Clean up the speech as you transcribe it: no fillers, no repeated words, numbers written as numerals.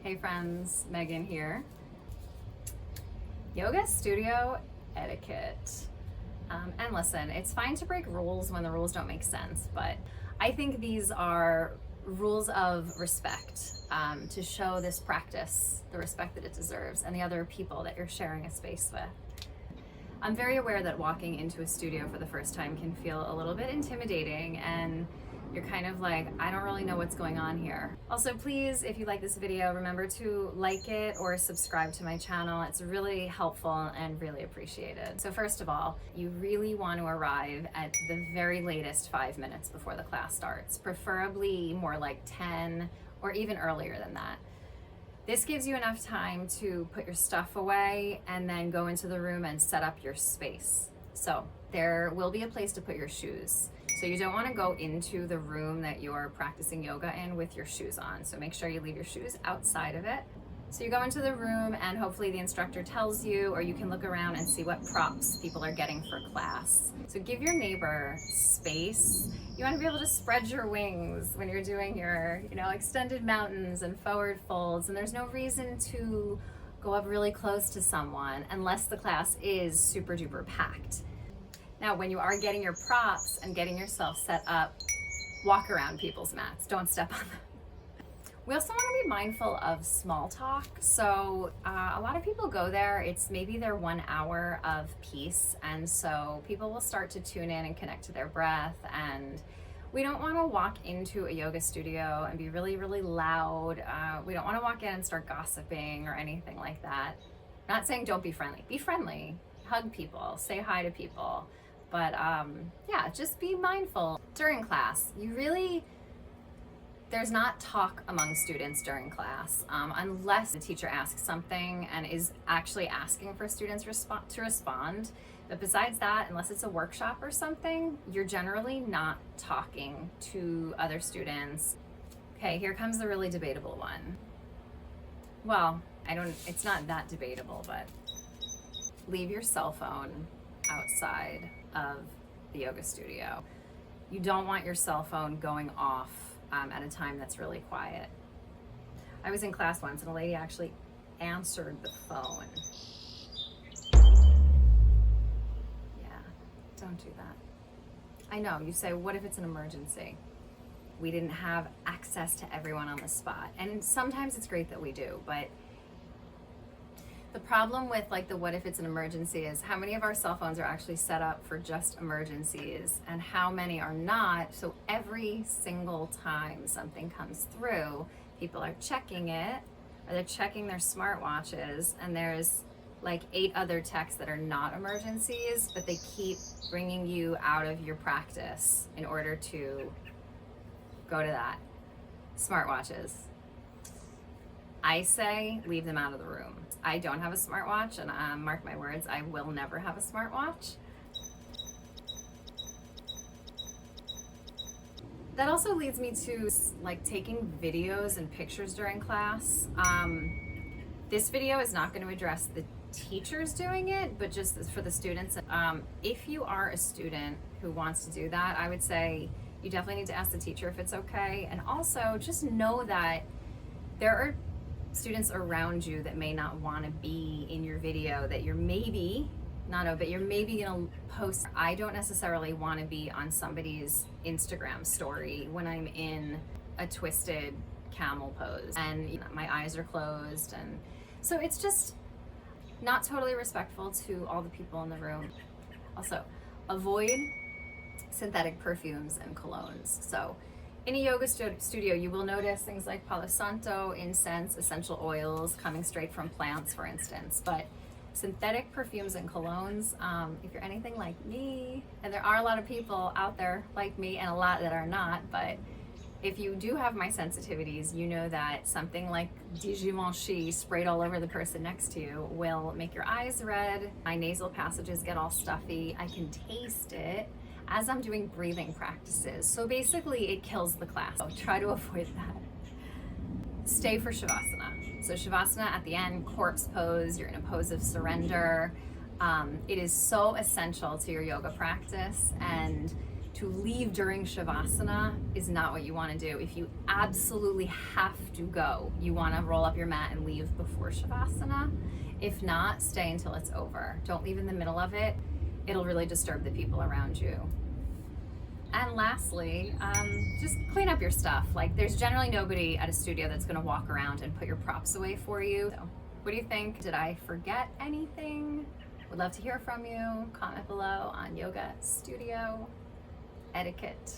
Hey friends, Megan here. Yoga Studio Etiquette. And listen, it's fine to break rules when the rules don't make sense, but I think these are rules of respect to show this practice the respect that it deserves and the other people that you're sharing a space with. I'm very aware that walking into a studio for the first time can feel a little bit intimidating and you're kind of like, I don't really know what's going on here. Also, please, if you like this video, remember to like it or subscribe to my channel. It's really helpful and really appreciated. So first of all, you really want to arrive at the very latest 5 minutes before the class starts, preferably more like 10 or even earlier than that. This gives you enough time to put your stuff away and then go into the room and set up your space. So there will be a place to put your shoes. So you don't want to go into the room that you're practicing yoga in with your shoes on. So make sure you leave your shoes outside of it. So you go into the room and hopefully the instructor tells you, or you can look around and see what props people are getting for class. So give your neighbor space. You want to be able to spread your wings when you're doing your, extended mountains and forward folds. And there's no reason to go up really close to someone unless the class is super duper packed. Now, when you are getting your props and getting yourself set up, walk around people's mats. Don't step on them. We also want to be mindful of small talk. So a lot of people go there, it's maybe their 1 hour of peace. And so people will start to tune in and connect to their breath. And we don't want to walk into a yoga studio and be really, really loud. We don't want to walk in and start gossiping or anything like that. I'm not saying don't be friendly. Be friendly. Hug people. Say hi to people. But just be mindful. During class, there's not talk among students during class unless the teacher asks something and is actually asking for students to respond. But besides that, unless it's a workshop or something, you're generally not talking to other students. Okay, here comes the really debatable one. Well, it's not that debatable, but leave your cell phone outside of the yoga studio. You don't want your cell phone going off at a time that's really quiet. I was in class once and a lady actually answered the phone. Yeah, don't do that. I know, you say, what if it's an emergency? We didn't have access to everyone on the spot. And sometimes it's great that we do, but the problem with the what if it's an emergency is how many of our cell phones are actually set up for just emergencies and how many are not. So every single time something comes through, people are checking it or they're checking their smartwatches, and there's 8 other texts that are not emergencies, but they keep bringing you out of your practice in order to go to that. Smartwatches. I say leave them out of the room. I don't have a smartwatch, and mark my words, I will never have a smartwatch. That also leads me to taking videos and pictures during class. This video is not going to address the teachers doing it, but just for the students. If you are a student who wants to do that, I would say you definitely need to ask the teacher if it's okay. And also just know that there are students around you that may not want to be in your video that you're maybe gonna post. I don't necessarily want to be on somebody's Instagram story when I'm in a twisted camel pose and my eyes are closed, and so it's just not totally respectful to all the people in the room. Also, avoid synthetic perfumes and colognes. So in a yoga studio, you will notice things like Palo Santo, incense, essential oils coming straight from plants, for instance. But synthetic perfumes and colognes, if you're anything like me, and there are a lot of people out there like me and a lot that are not, but if you do have my sensitivities, you know that something like Givenchy sprayed all over the person next to you will make your eyes red. My nasal passages get all stuffy. I can taste it as I'm doing breathing practices. So basically it kills the class. So try to avoid that. Stay for Shavasana. So Shavasana at the end, corpse pose, you're in a pose of surrender. It is so essential to your yoga practice, and to leave during Shavasana is not what you want to do. If you absolutely have to go, you want to roll up your mat and leave before Shavasana. If not, stay until it's over. Don't leave in the middle of it. It'll really disturb the people around you. And lastly, just clean up your stuff. Like, there's generally nobody at a studio that's going to walk around and put your props away for you. So, what do you think? Did I forget anything? Would love to hear from you. Comment below on Yoga Studio Etiquette.